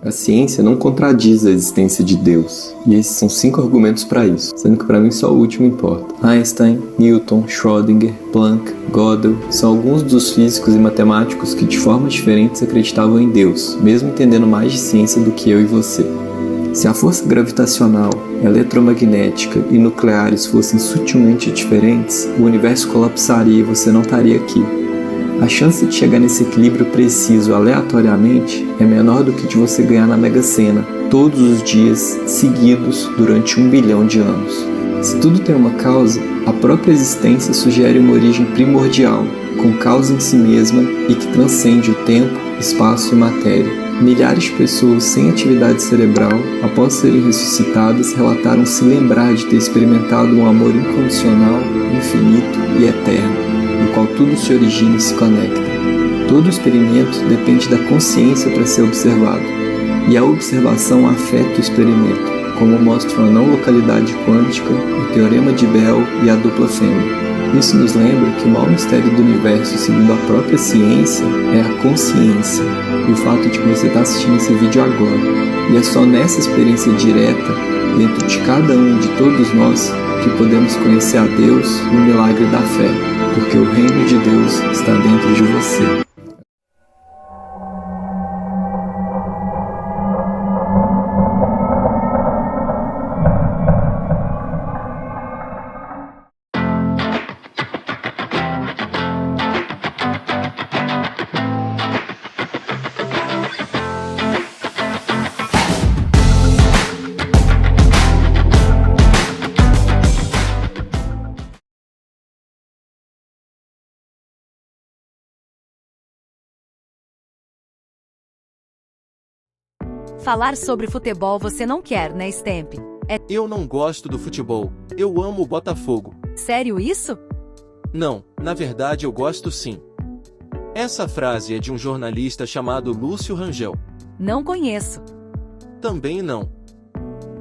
A ciência não contradiz a existência de Deus, e esses são 5 argumentos para isso, sendo que para mim só o último importa. Einstein, Newton, Schrödinger, Planck, Gödel são alguns dos físicos e matemáticos que de formas diferentes acreditavam em Deus, mesmo entendendo mais de ciência do que eu e você. Se a força gravitacional, eletromagnética e nucleares fossem sutilmente diferentes, o universo colapsaria e você não estaria aqui. A chance de chegar nesse equilíbrio preciso aleatoriamente é menor do que de você ganhar na Mega Sena todos os dias seguidos durante 1 bilhão de anos. Se tudo tem uma causa, a própria existência sugere uma origem primordial, com causa em si mesma e que transcende o tempo, espaço e matéria. Milhares de pessoas sem atividade cerebral, após serem ressuscitadas, relataram se lembrar de ter experimentado um amor incondicional, infinito e eterno, no qual tudo se origina e se conecta. Todo experimento depende da consciência para ser observado, e a observação afeta o experimento, como mostram a não localidade quântica, o teorema de Bell e a dupla fêmea. Isso nos lembra que o maior mistério do universo, segundo a própria ciência, é a consciência, e o fato de que você está assistindo esse vídeo agora. E é só nessa experiência direta, dentro de cada um de todos nós, que podemos conhecer a Deus no milagre da fé, porque o reino de Deus está dentro de você. Falar sobre futebol você não quer, né, Stamp? Eu não gosto do futebol. Eu amo o Botafogo. Sério isso? Não, na verdade eu gosto sim. Essa frase é de um jornalista chamado Lúcio Rangel. Não conheço. Também não.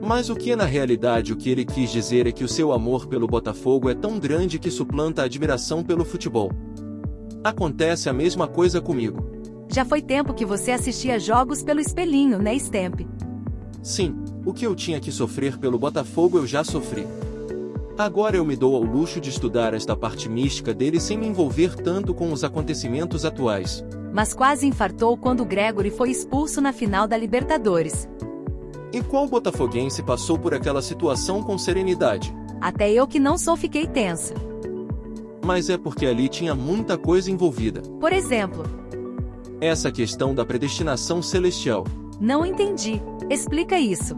Mas o que na realidade o que ele quis dizer é que o seu amor pelo Botafogo é tão grande que suplanta a admiração pelo futebol. Acontece a mesma coisa comigo. Já foi tempo que você assistia jogos pelo espelhinho, né, Stamp? Sim, o que eu tinha que sofrer pelo Botafogo eu já sofri. Agora eu me dou ao luxo de estudar esta parte mística dele sem me envolver tanto com os acontecimentos atuais. Mas quase infartou quando o Gregory foi expulso na final da Libertadores. E qual botafoguense passou por aquela situação com serenidade? Até eu que não sou fiquei tensa. Mas é porque ali tinha muita coisa envolvida. Por exemplo, essa questão da predestinação celestial. Não entendi. Explica isso.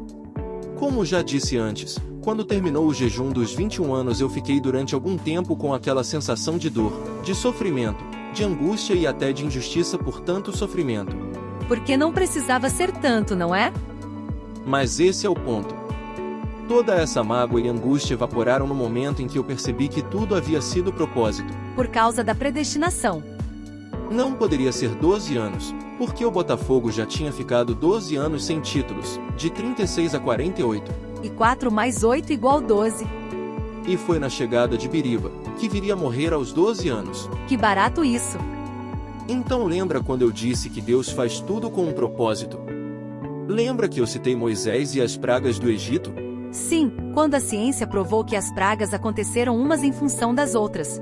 Como já disse antes, quando terminou o jejum dos 21 anos eu fiquei durante algum tempo com aquela sensação de dor, de sofrimento, de angústia e até de injustiça por tanto sofrimento. Porque não precisava ser tanto, não é? Mas esse é o ponto. Toda essa mágoa e angústia evaporaram no momento em que eu percebi que tudo havia sido propósito. Por causa da predestinação. Não poderia ser 12 anos, porque o Botafogo já tinha ficado 12 anos sem títulos, de 36 a 48. E 4 mais 8 igual 12. E foi na chegada de Biriba, que viria a morrer aos 12 anos. Que barato isso. Então lembra quando eu disse que Deus faz tudo com um propósito? Lembra que eu citei Moisés e as pragas do Egito? Sim, quando a ciência provou que as pragas aconteceram umas em função das outras.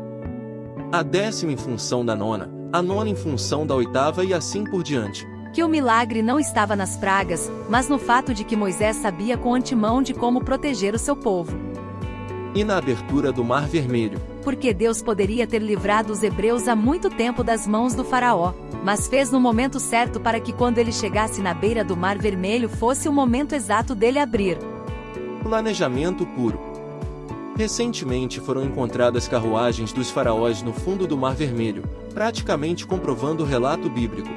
A 10ª em função da 9ª, a 9ª em função da 8ª e assim por diante. Que o milagre não estava nas pragas, mas no fato de que Moisés sabia com antemão de como proteger o seu povo. E na abertura do Mar Vermelho. Porque Deus poderia ter livrado os hebreus há muito tempo das mãos do faraó, mas fez no momento certo para que quando ele chegasse na beira do Mar Vermelho fosse o momento exato dele abrir. Planejamento puro. Recentemente foram encontradas carruagens dos faraós no fundo do Mar Vermelho, praticamente comprovando o relato bíblico.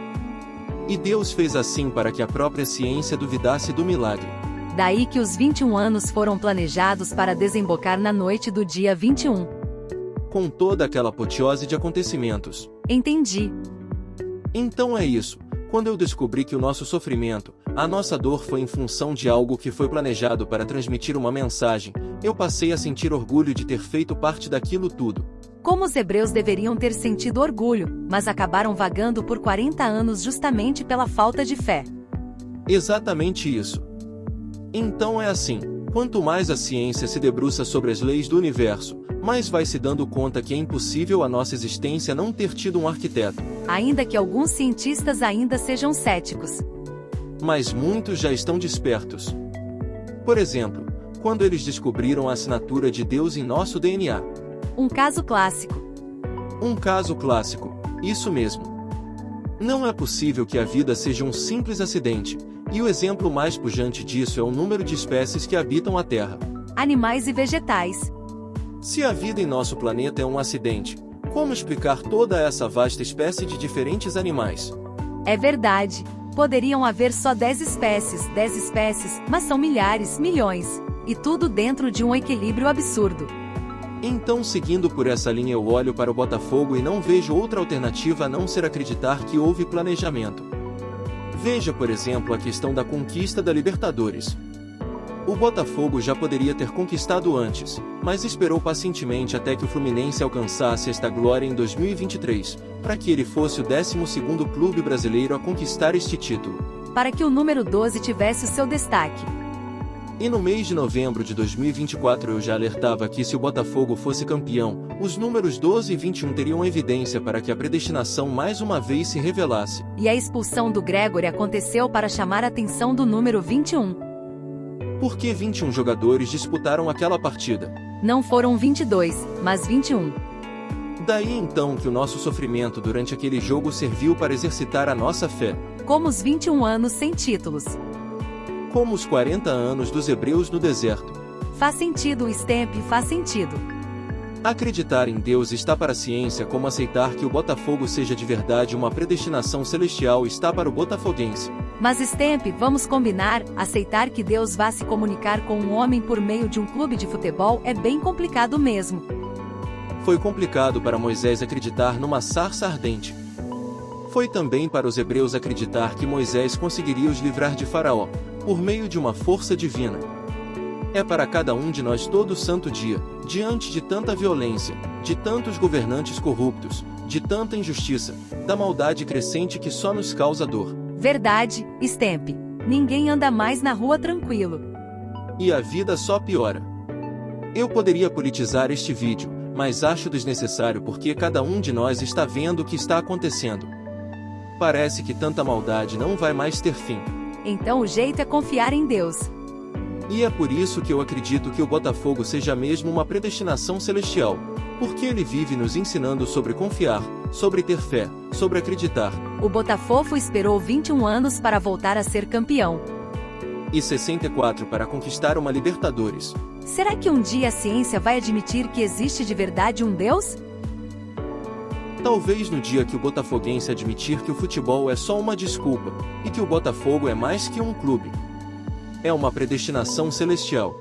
E Deus fez assim para que a própria ciência duvidasse do milagre. Daí que os 21 anos foram planejados para desembocar na noite do dia 21. Com toda aquela apoteose de acontecimentos. Entendi. Então é isso. Quando eu descobri que o nosso sofrimento, a nossa dor foi em função de algo que foi planejado para transmitir uma mensagem, eu passei a sentir orgulho de ter feito parte daquilo tudo. Como os hebreus deveriam ter sentido orgulho, mas acabaram vagando por 40 anos justamente pela falta de fé. Exatamente isso. Então é assim, quanto mais a ciência se debruça sobre as leis do universo, mais vai se dando conta que é impossível a nossa existência não ter tido um arquiteto. Ainda que alguns cientistas ainda sejam céticos. Mas muitos já estão despertos. Por exemplo, quando eles descobriram a assinatura de Deus em nosso DNA. Um caso clássico. Um caso clássico, isso mesmo. Não é possível que a vida seja um simples acidente, e o exemplo mais pujante disso é o número de espécies que habitam a Terra. Animais e vegetais. Se a vida em nosso planeta é um acidente, como explicar toda essa vasta espécie de diferentes animais? É verdade. Poderiam haver só 10 espécies, mas são milhares, milhões. E tudo dentro de um equilíbrio absurdo. Então, seguindo por essa linha, eu olho para o Botafogo e não vejo outra alternativa a não ser acreditar que houve planejamento. Veja, por exemplo, a questão da conquista da Libertadores. O Botafogo já poderia ter conquistado antes, mas esperou pacientemente até que o Fluminense alcançasse esta glória em 2023, para que ele fosse o 12º clube brasileiro a conquistar este título. Para que o número 12 tivesse o seu destaque. E no mês de novembro de 2024 eu já alertava que se o Botafogo fosse campeão, os números 12 e 21 teriam evidência para que a predestinação mais uma vez se revelasse. E a expulsão do Gregory aconteceu para chamar a atenção do número 21. Por que 21 jogadores disputaram aquela partida? Não foram 22, mas 21. Daí então que o nosso sofrimento durante aquele jogo serviu para exercitar a nossa fé. Como os 21 anos sem títulos. Como os 40 anos dos hebreus no deserto. Faz sentido, Stemp, faz sentido. Acreditar em Deus está para a ciência como aceitar que o Botafogo seja de verdade uma predestinação celestial está para o botafoguense. Mas Stemp, vamos combinar, aceitar que Deus vá se comunicar com um homem por meio de um clube de futebol é bem complicado mesmo. Foi complicado para Moisés acreditar numa sarça ardente. Foi também para os hebreus acreditar que Moisés conseguiria os livrar de Faraó, por meio de uma força divina. É para cada um de nós todo santo dia, diante de tanta violência, de tantos governantes corruptos, de tanta injustiça, da maldade crescente que só nos causa dor. Verdade, Stemp. Ninguém anda mais na rua tranquilo. E a vida só piora. Eu poderia politizar este vídeo, mas acho desnecessário porque cada um de nós está vendo o que está acontecendo. Parece que tanta maldade não vai mais ter fim. Então o jeito é confiar em Deus. E é por isso que eu acredito que o Botafogo seja mesmo uma predestinação celestial, porque ele vive nos ensinando sobre confiar, sobre ter fé, sobre acreditar. O Botafogo esperou 21 anos para voltar a ser campeão. E 64 para conquistar uma Libertadores. Será que um dia a ciência vai admitir que existe de verdade um Deus? Talvez no dia que o botafoguense admitir que o futebol é só uma desculpa, e que o Botafogo é mais que um clube. É uma predestinação celestial.